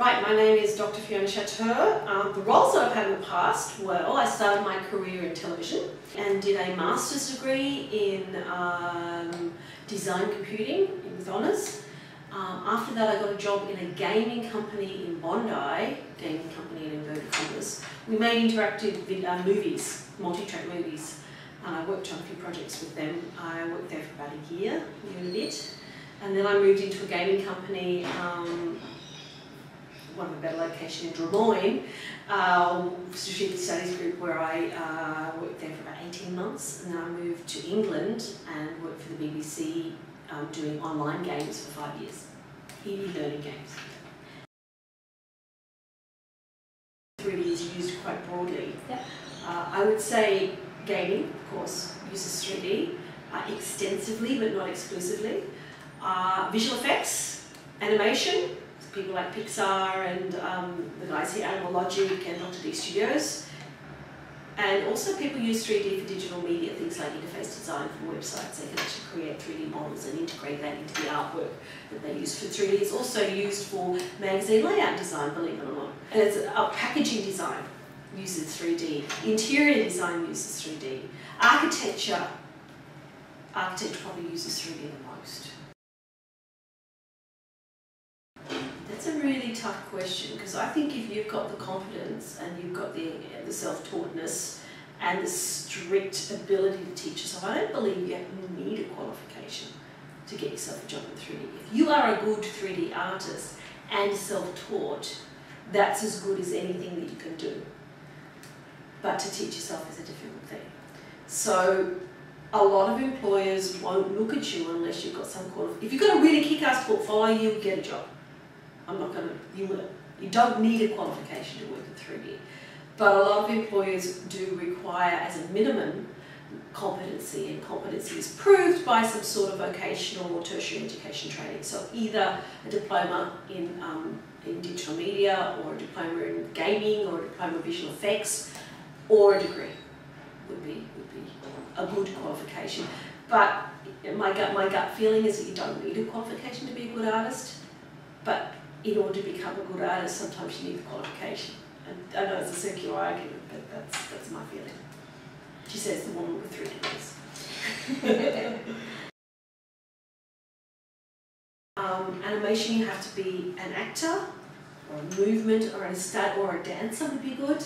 Right, my name is Dr. Fiona Chatteur. The roles that I've had in the past, well, I started my career in television and did a master's degree in design computing with honours. After that I got a job in a gaming company in Bondi, gaming company in inverted commas. We made interactive movies, multi-track movies. I worked on a few projects with them. I worked there for about a year and a bit. And then I moved into a gaming company, one of the better location in Drummoyne, strategic studies group, where I worked there for about 18 months, and then I moved to England and worked for the BBC doing online games for 5 years, e-learning games. 3D is used quite broadly. Yep. I would say gaming, of course, uses 3D extensively but not exclusively. Visual effects, animation, people like Pixar and the guys here, Animal Logic and Dr. D Studios. And also people use 3D for digital media, things like interface design for websites. They can actually create 3D models and integrate that into the artwork that they use for 3D. It's also used for magazine layout design, believe it or not. And it's packaging design uses 3D. Interior design uses 3D. Architecture probably uses 3D the most. That's a really tough question, because I think if you've got the confidence and you've got the self-taughtness and the strict ability to teach yourself, I don't believe you need a qualification to get yourself a job in 3D. If you are a good 3D artist and self-taught, that's as good as anything that you can do. But to teach yourself is a difficult thing. So a lot of employers won't look at you unless you've got some qualification. If you've got a really kick-ass portfolio, you'll get a job. I'm not going to, you will. You don't need a qualification to work in 3D. But a lot of employers do require, as a minimum, competency, and competency is proved by some sort of vocational or tertiary education training. So either a diploma in digital media, or a diploma in gaming, or a diploma in visual effects, or a degree would be a good qualification. But my gut feeling is that you don't need a qualification to be a good artist. But in order to become a good artist, sometimes you need the qualification. And I know it's a circular argument, but that's my feeling. She says the woman with 3 degrees. Animation, you have to be an actor, or a movement, or a dancer would be good,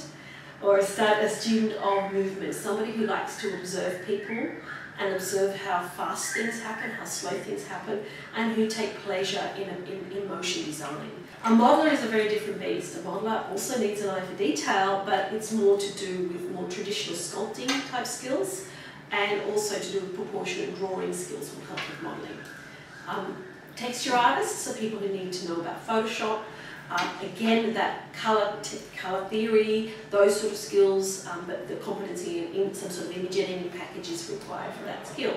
or a student of movement, somebody who likes to observe people and observe how fast things happen, how slow things happen, and who take pleasure in motion design. A modeler is a very different beast. A modeler also needs an eye for detail, but it's more to do with more traditional sculpting type skills, and also to do with proportionate drawing skills will help with modelling. Texture artists are people who need to know about Photoshop. Again, that colour theory, those sort of skills, but the competency in some sort of image editing package is required for that skill.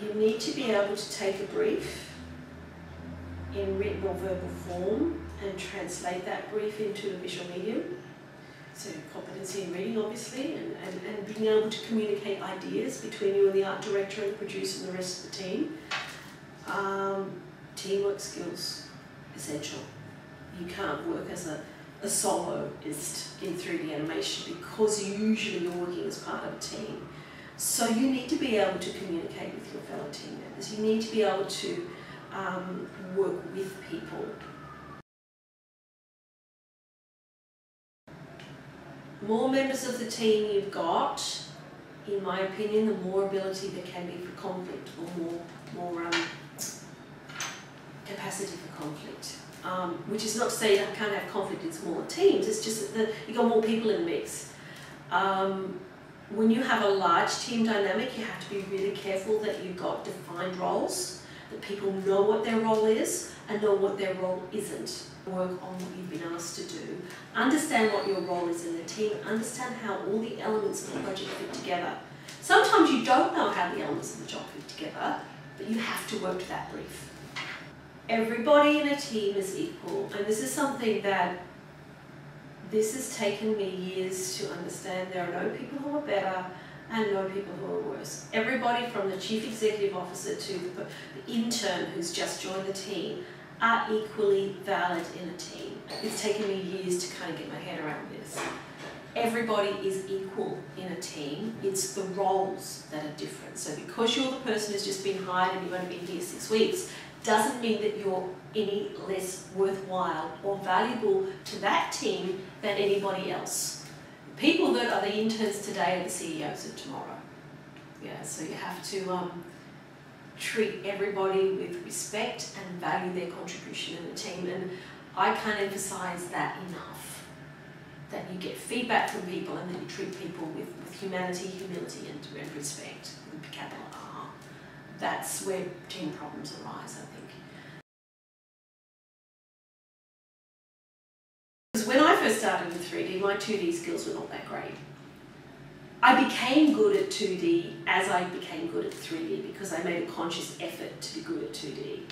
You need to be able to take a brief in written or verbal form and translate that brief into a visual medium. So competency in reading, obviously, and being able to communicate ideas between you and the art director and the producer and the rest of the team. Teamwork skills, essential. You can't work as a soloist in 3D animation because usually you're working as part of a team. So you need to be able to communicate with your fellow team members. You need to be able to work with people. More members of the team you've got, in my opinion, the more ability there can be for conflict, or more capacity for conflict. Which is not to say you can't have conflict in smaller teams, it's just that you've got more people in the mix. When you have a large team dynamic, you have to be really careful that you've got defined roles, that people know what their role is and know what their role isn't. Work on what you've been asked to do, understand what your role is in the team, understand how all the elements of the project fit together. Sometimes you don't know how the elements of the job fit together, but you have to work to that brief. Everybody in a team is equal, and this is something that this has taken me years to understand. There are no people who are better and no people who are worse. Everybody from the chief executive officer to the intern who's just joined the team are equally valid in a team. It's taken me years to kind of get my head around this. Everybody is equal in a team, it's the roles that are different. So because you're the person who's just been hired and you've only been here 6 weeks, doesn't mean that you're any less worthwhile or valuable to that team than anybody else. People that are the interns today are the CEOs of tomorrow. Yeah, so you have to treat everybody with respect and value their contribution in the team, and I can't emphasise that enough. That you get feedback from people and that you treat people with humanity, humility and respect, with a capital R. That's where team problems arise, I think. Because when I first started in 3D, my 2D skills were not that great. I became good at 2D as I became good at 3D because I made a conscious effort to be good at 2D.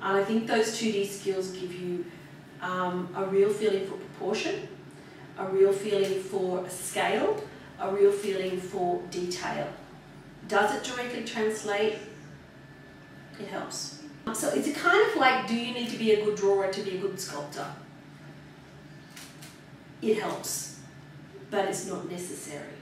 And I think those 2D skills give you a real feeling for proportion, a real feeling for a scale, a real feeling for detail. Does it directly translate? It helps. So it's a kind of like, do you need to be a good drawer to be a good sculptor? It helps, but it's not necessary.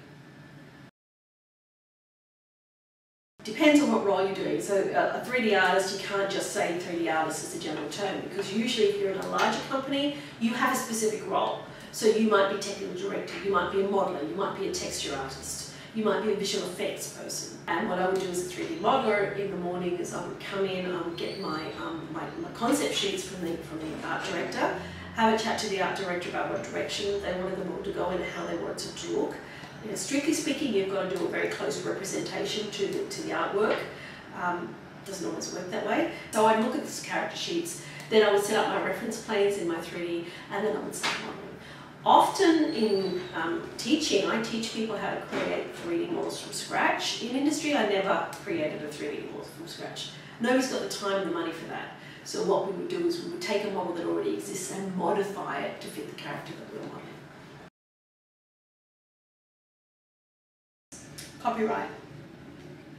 Depends on what role you're doing. So a 3D artist, you can't just say 3D artist as a general term, because usually if you're in a larger company, you have a specific role. So you might be technical director, you might be a modeler, you might be a texture artist, you might be a visual effects person. And what I would do as a 3D modeler in the morning is I would come in, I would get my concept sheets from the art director, have a chat to the art director about what direction they wanted the model to go in and how they wanted it to look. You know, strictly speaking, you've got to do a very close representation to the artwork. Doesn't always work that way. So I'd look at these character sheets, then I would set up my reference planes in my 3D, and then I would start modeling. Often in teaching, I teach people how to create 3D models from scratch. In industry, I never created a 3D model from scratch. Nobody's got the time and the money for that. So what we would do is we would take a model that already exists and modify it to fit the character that we're modeling. Copyright.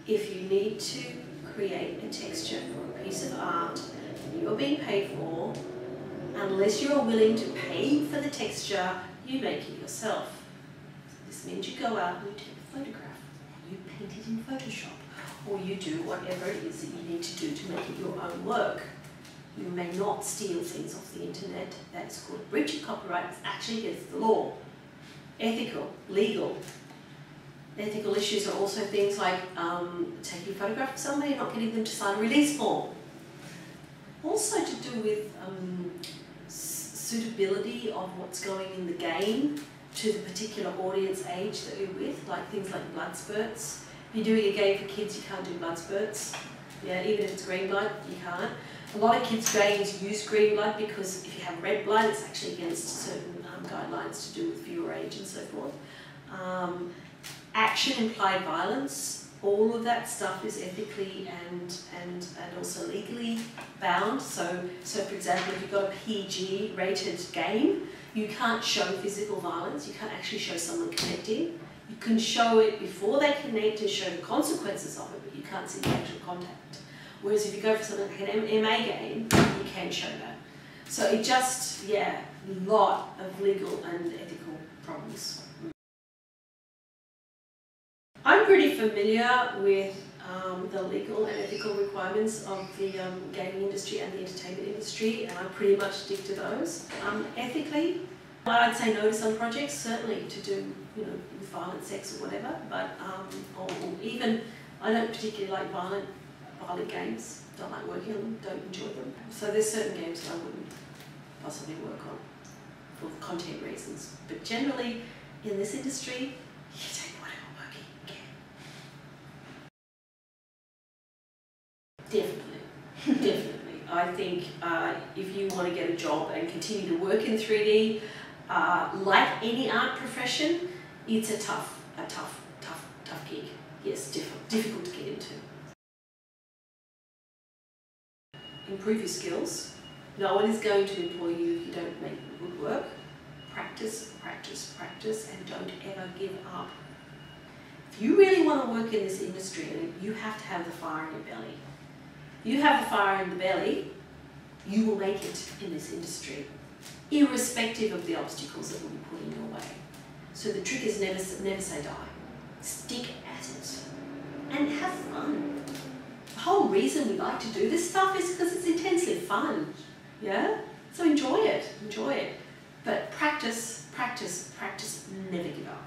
If you need to create a texture for a piece of art that you're being paid for, unless you're willing to pay for the texture, you make it yourself. This means you go out and you take a photograph, you paint it in Photoshop, or you do whatever it is that you need to do to make it your own work. You may not steal things off the internet. That's called breach of copyright. It's actually against the law. Ethical, legal. Ethical issues are also things like taking a photograph of somebody and not getting them to sign a release form. Also to do with suitability of what's going in the game to the particular audience age that you're with, like things like blood spurts. If you're doing a game for kids, you can't do blood spurts. Yeah, even if it's green blood, you can't. A lot of kids' games use green blood because if you have red blood, it's actually against certain guidelines to do with viewer age and so forth. Action implied violence, all of that stuff is ethically and also legally bound. So for example, if you've got a PG rated game, you can't show physical violence, you can't actually show someone connecting. You can show it before they connect to show the consequences of it, but you can't see the actual contact. Whereas if you go for something like an MA game, you can show that. So it just, yeah, a lot of legal and ethical problems. I'm pretty familiar with the legal and ethical requirements of the gaming industry and the entertainment industry, and I pretty much stick to those. Ethically, I'd say no to some projects, certainly to do, you know, with violent sex or whatever, but or even, I don't particularly like violent games, don't like working on them, don't enjoy them. So there's certain games that I wouldn't possibly work on for content reasons. But generally, in this industry, you take whatever work you can. Definitely, definitely. I think if you want to get a job and continue to work in 3D, like any art profession, it's a tough gig. Yes, difficult to get into. Improve your skills. No one is going to employ you if you don't make good work. Practice, practice, practice, and don't ever give up. If you really want to work in this industry, you have to have the fire in your belly. You have the fire in the belly, you will make it in this industry, irrespective of the obstacles that will be put in your way. So the trick is never say die. Stick at it and have fun. The whole reason we like to do this stuff is because it's intensely fun. Yeah? So enjoy it. But practice, practice, practice, never give up.